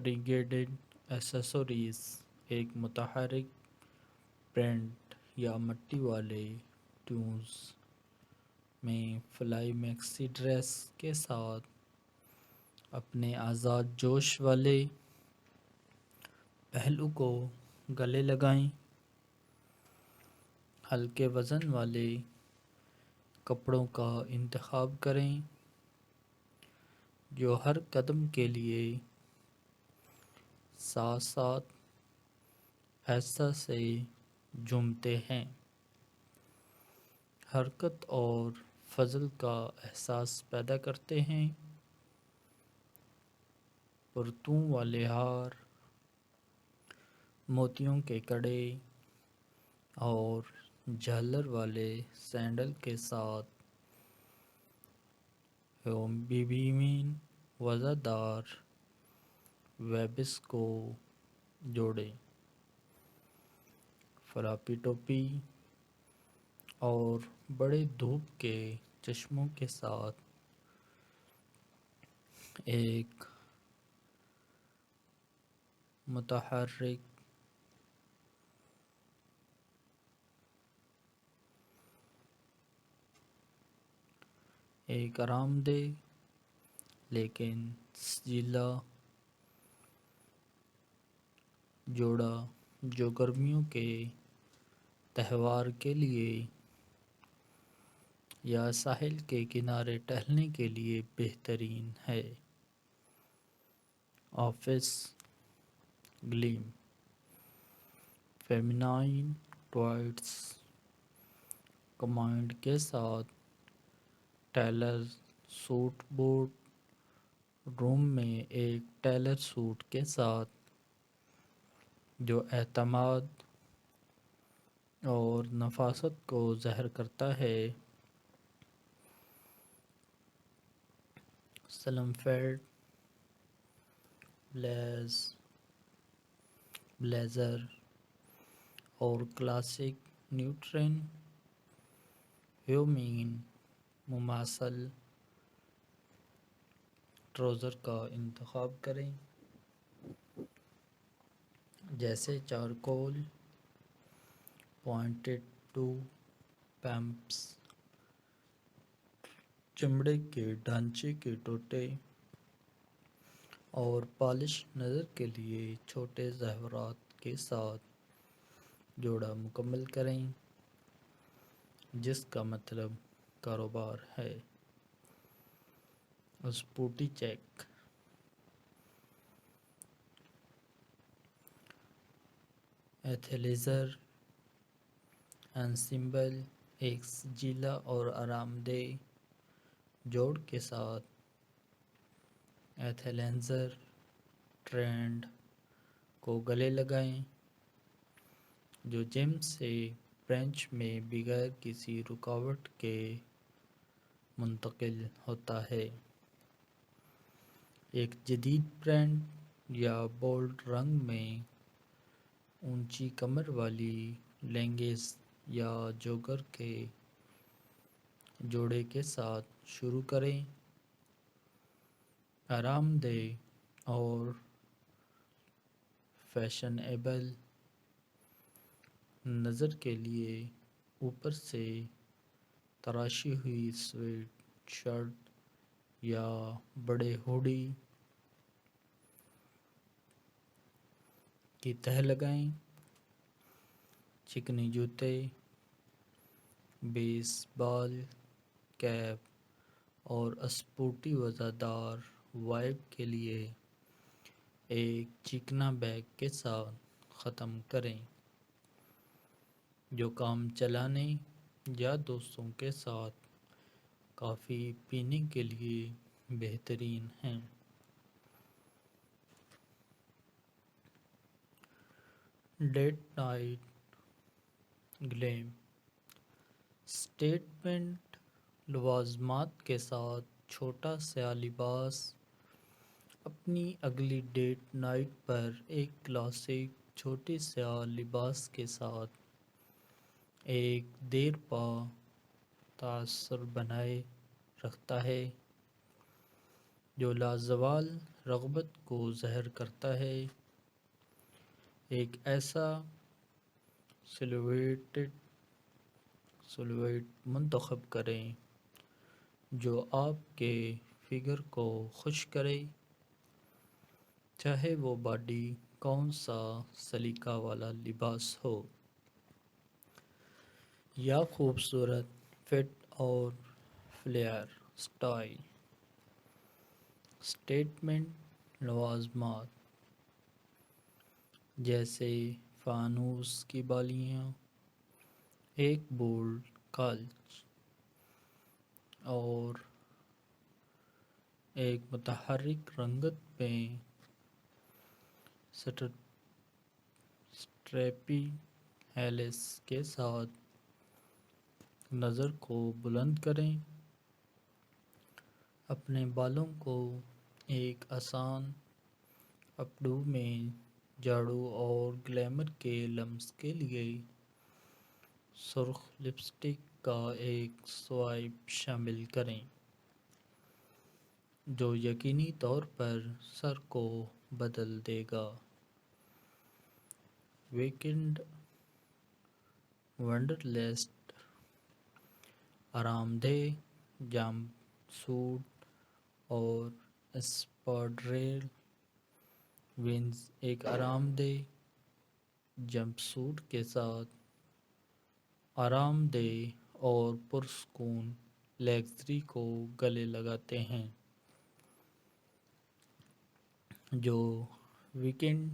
فریگیڈڈ ایسیسوریز ایک متحرک پرنٹ یا مٹی والے ٹیونز میں فلائی میکسی ڈریس کے ساتھ اپنے آزاد جوش والے پہلو کو گلے لگائیں۔ ہلکے وزن والے کپڑوں کا انتخاب کریں جو ہر قدم کے لیے ساتھ ساتھ ایسا سے جھومتے ہیں، حرکت اور فضل کا احساس پیدا کرتے ہیں۔ پرتوں والے ہار، موتیوں کے کڑے اور جھالر والے سینڈل کے ساتھ بیبیین وزردار ویبس کو جوڑیں۔ فلاپی ٹوپی اور بڑے دھوپ کے چشموں کے ساتھ ایک متحرک ایک آرام دہ لیکن سجیلا جوڑا جو گرمیوں کے تہوار کے لیے یا ساحل کے کنارے ٹہلنے کے لیے بہترین ہے۔ آفس گلیم، فیمینائن ٹوائٹس کمانڈ کے ساتھ ٹیلر سوٹ بورڈ روم میں ایک ٹیلر سوٹ کے ساتھ جو اعتماد اور نفاست کو ظاہر کرتا ہے۔ سلم فیٹ بلیزر اور کلاسک نیوٹرن ہیومین مماثل ٹراؤزر کا انتخاب کریں جیسے چارکول پوائنٹڈ ٹو پمپس، چمڑے کے ڈھانچے کے ٹوٹے اور پالش نظر کے لیے چھوٹے زیورات کے ساتھ جوڑا مکمل کریں جس کا مطلب کاروبار ہے۔ اسپوٹی چیک، ایتھلیزر انسمبل ایک سجیلا اور آرام دہ جوڑ کے ساتھ ایتھلیزر ٹرینڈ کو گلے لگائیں جو جم سے برنچ میں بغیر کسی رکاوٹ کے منتقل ہوتا ہے۔ ایک جدید پرنٹ یا بولڈ رنگ میں اونچی کمر والی لیگنگز یا جوگر کے جوڑے کے ساتھ شروع کریں۔ آرام دہ اور فیشنیبل نظر کے لیے اوپر سے تراشی ہوئی سویٹ شرٹ یا بڑے ہوڈی کی تہ لگائیں۔ چکنی جوتے، بیس بال کیپ اور اسپورٹی وزردار وائب کے لیے ایک چکنا بیگ کے ساتھ ختم کریں جو کام چلانے یا دوستوں کے ساتھ کافی پینے کے لیے بہترین ہے۔ ڈیٹ نائٹ گلیم، سٹیٹمنٹ لوازمات کے ساتھ چھوٹا سیاہ لباس اپنی اگلی ڈیٹ نائٹ پر ایک کلاسک چھوٹے سیاہ لباس کے ساتھ ایک دیرپا تاثر بنائے رکھتا ہے۔ جو لازوال رغبت کو ظاہر کرتا ہے، ایک ایسا سلویٹ منتخب کریں جو آپ کے فگر کو خوش کرے، چاہے وہ باڈی کون سا سلیقہ والا لباس ہو یا خوبصورت فٹ اور فلیئر سٹائل۔ سٹیٹمنٹ لوازمات جیسے فانوس کی بالیاں، ایک بولڈ کالچ اور ایک متحرک رنگت میں سٹریپی ہیلس کے ساتھ نظر کو بلند کریں۔ اپنے بالوں کو ایک آسان اپ ڈو میں جھاڑو اور گلیمر کے لمس کے لیے سرخ لپسٹک کا ایک سوائپ شامل کریں جو یقینی طور پر سر کو بدل دے گا۔ ویکنڈ ونڈرلسٹ آرام دہ جمپ سوٹ اور اسپاڈریل ونز ایک آرام دہ جمپ سوٹ کے ساتھ آرام دہ اور پرسکون لگژری کو گلے لگاتے ہیں جو ویکنڈ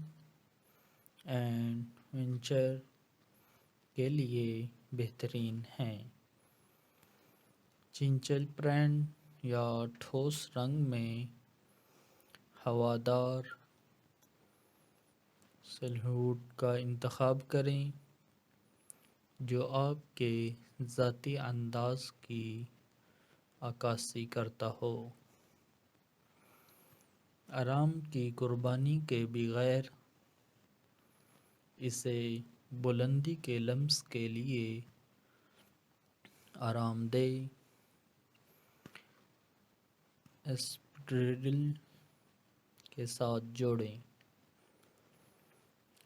ایڈونچر کے لیے بہترین ہیں۔ چنچل پرنٹ یا ٹھوس رنگ میں ہوادار سلہوٹ کا انتخاب کریں جو آپ کے ذاتی انداز کی عکاسی کرتا ہو۔ آرام کی قربانی کے بغیر اسے بلندی کے لمس کے لیے آرام دہ اسپیڈریل کے ساتھ جوڑیں۔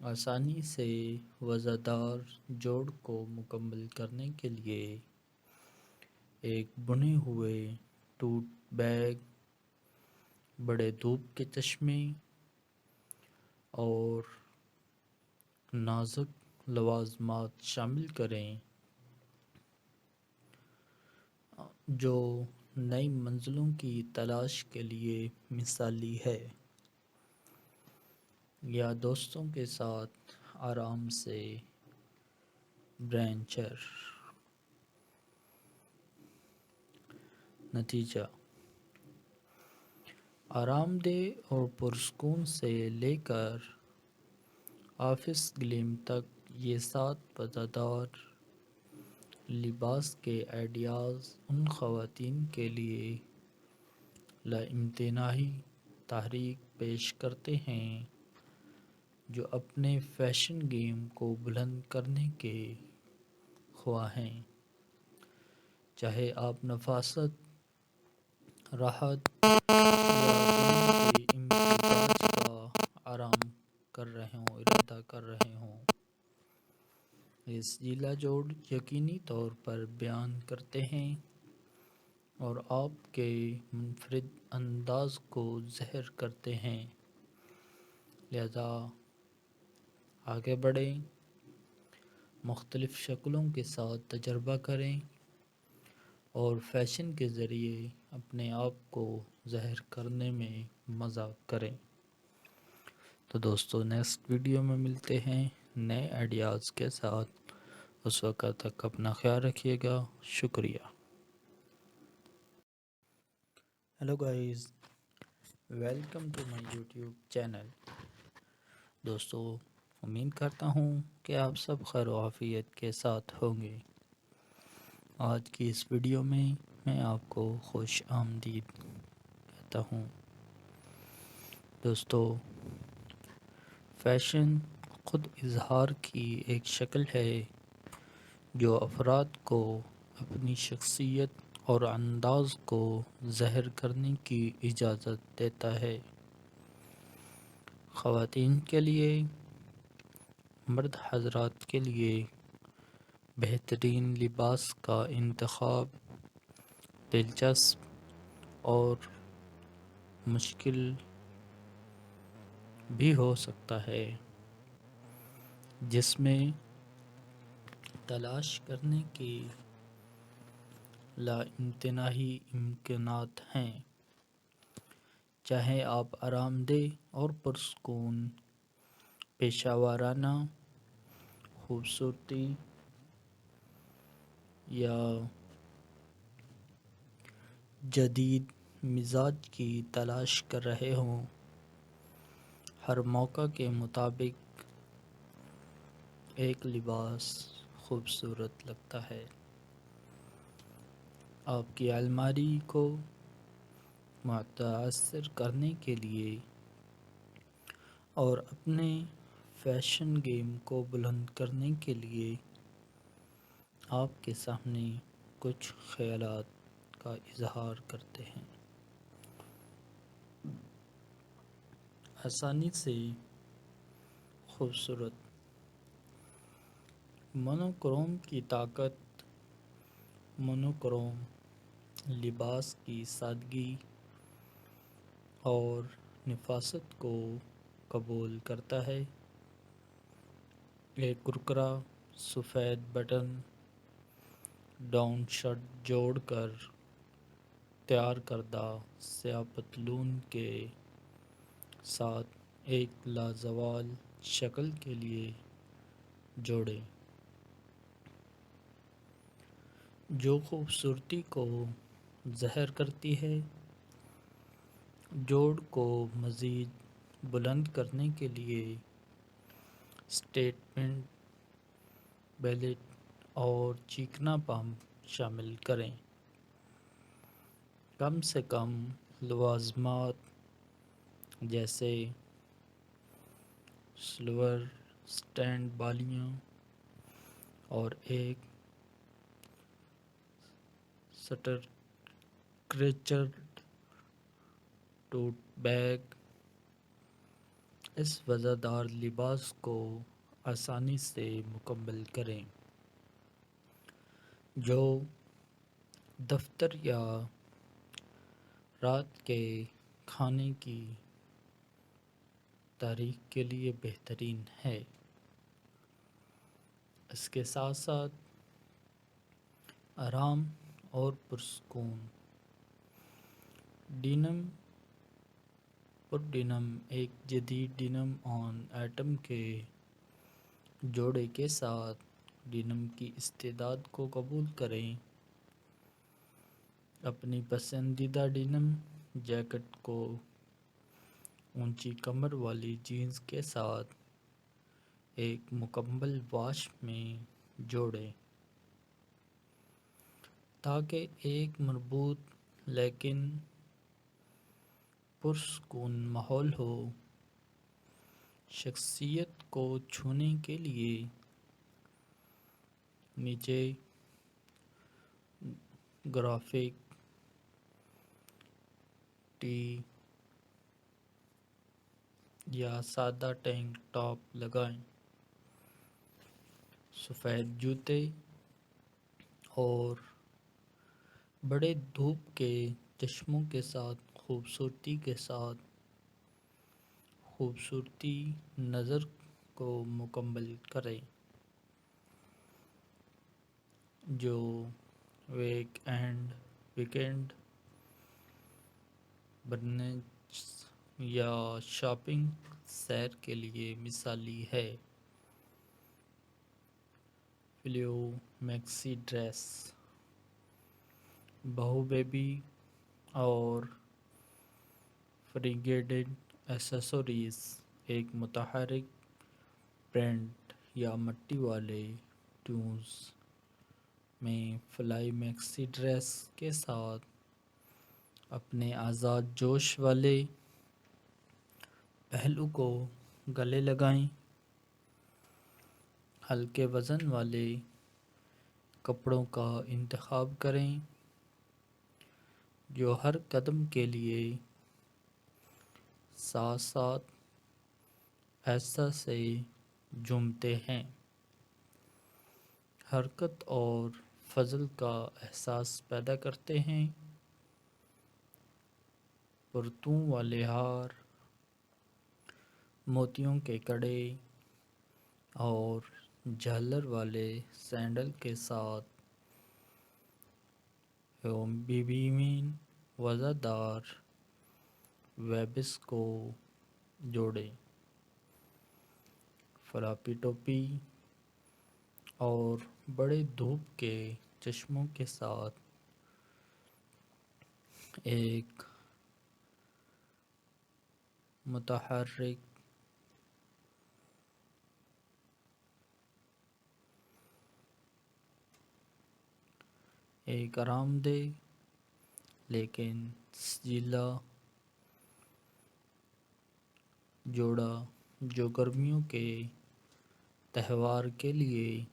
آسانی سے وزن دار جوڑ کو مکمل کرنے کے لیے ایک بنے ہوئے ٹوٹ بیگ، بڑے دھوپ کے چشمے اور نازک لوازمات شامل کریں جو نئی منزلوں کی تلاش کے لیے مثالی ہے، یا دوستوں کے ساتھ آرام سے برنچر۔ نتیجہ: آرام دہ اور پرسکون سے لے کر آفس گلیم تک یہ 7 مزیدار لباس کے آئیڈیاز ان خواتین کے لیے لامتناہی تحریک پیش کرتے ہیں جو اپنے فیشن گیم کو بلند کرنے کے خواہاں ہیں، چاہے آپ نفاست، راحت یا دنیا کے امتزاج کا ارادہ کر رہے ہوں۔ یہ ضلع جوڑ یقینی طور پر بیان کرتے ہیں اور آپ کے منفرد انداز کو ظاہر کرتے ہیں، لہذا آگے بڑھیں، مختلف شکلوں کے ساتھ تجربہ کریں اور فیشن کے ذریعے اپنے آپ کو ظاہر کرنے میں مزہ کریں۔ تو دوستو، نیکسٹ ویڈیو میں ملتے ہیں نئے آئیڈیاز کے ساتھ۔ اس وقت تک اپنا خیال رکھیے گا۔ شکریہ۔ Hello guys, welcome to my YouTube channel. دوستو، امید کرتا ہوں کہ آپ سب خیر و عافیت کے ساتھ ہوں گے۔ آج کی اس ویڈیو میں آپ کو خوش آمدید کہتا ہوں۔ دوستو، فیشن خود اظہار کی ایک شکل ہے جو افراد کو اپنی شخصیت اور انداز کو ظاہر کرنے کی اجازت دیتا ہے۔ خواتین کے لیے، مرد حضرات کے لیے بہترین لباس کا انتخاب دلچسپ اور مشکل بھی ہو سکتا ہے، جس میں تلاش کرنے کے لامتناہی امکانات ہیں۔ چاہے آپ آرام دہ اور پرسکون پیشہ ورانہ خوبصورتی یا جدید مزاج کی تلاش کر رہے ہوں، ہر موقع کے مطابق ایک لباس خوبصورت لگتا ہے۔ آپ کی الماری کو متاثر کرنے کے لیے اور اپنے فیشن گیم کو بلند کرنے کے لیے آپ کے سامنے کچھ خیالات کا اظہار کرتے ہیں۔ آسانی سے خوبصورت مونوکروم کی طاقت۔ مونوکروم لباس کی سادگی اور نفاست کو قبول کرتا ہے۔ ایک کرکرا سفید بٹن ڈاؤن شرٹ جوڑ کر تیار کردہ سیاہ پتلون کے ساتھ ایک لازوال شکل کے لیے جوڑیں، جو خوبصورتی کو ظاہر کرتی ہے۔ جوڑ کو مزید بلند کرنے کے لیے سٹیٹمنٹ بیلٹ اور چیکنا پمپ شامل کریں۔ کم سے کم لوازمات جیسے سلور سٹینڈ بالیاں اور ایک سٹرکچرڈ ٹوٹ بیگ اس وزردار لباس کو آسانی سے مکمل کریں، جو دفتر یا رات کے کھانے کی تاریخ کے لیے بہترین ہے۔ اس کے ساتھ ساتھ آرام اور پرسکون ڈینم پر ڈینم ایک جدید ڈینم آن ایٹم کے جوڑے کے ساتھ ڈینم کی استعداد کو قبول کریں۔ اپنی پسندیدہ ڈینم جیکٹ کو اونچی کمر والی جینز کے ساتھ ایک مکمل واش میں جوڑیں تاکہ ایک مربوط لیکن پرسکون ماحول ہو۔ شخصیت کو چھونے کے لیے نیچے گرافک ٹی یا سادہ ٹینک ٹاپ لگائیں۔ سفید جوتے اور بڑے دھوپ کے چشموں کے ساتھ خوبصورتی کے ساتھ خوبصورتی نظر کو مکمل کریں، جو ویکینڈ برنچ یا شاپنگ سیر کے لیے مثالی ہے۔ فلیو میکسی ڈریس بہو بیبی اور فریگیڈڈ ایکسیسریز ایک متحرک پرنٹ یا مٹی والے ٹیوز میں فلائی میکسی ڈریس کے ساتھ اپنے آزاد جوش والے پہلو کو گلے لگائیں۔ ہلکے وزن والے کپڑوں کا انتخاب کریں جو ہر قدم کے لیے ساتھ ساتھ ایسا سے جھومتے ہیں، حرکت اور فضل کا احساس پیدا کرتے ہیں۔ پرتوں والے ہار، موتیوں کے کڑے اور جھالر والے سینڈل کے ساتھ بیبیمین وزادار ویبس کو جوڑیں۔ فلاپی ٹوپی اور بڑے دھوپ کے چشموں کے ساتھ ایک متحرک ایک آرام دہ لیکن سجیلا جوڑا جو گرمیوں کے تہوار کے لیے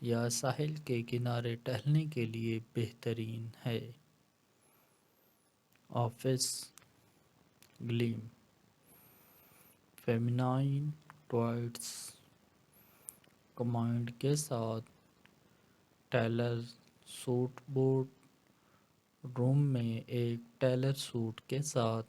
یا ساحل کے کنارے ٹہلنے کے لیے بہترین ہے۔ آفس گلیم، فیمینائن ٹوائٹس کمانڈ کے ساتھ ٹیلر سوٹ بورڈ روم میں ایک ٹیلر سوٹ کے ساتھ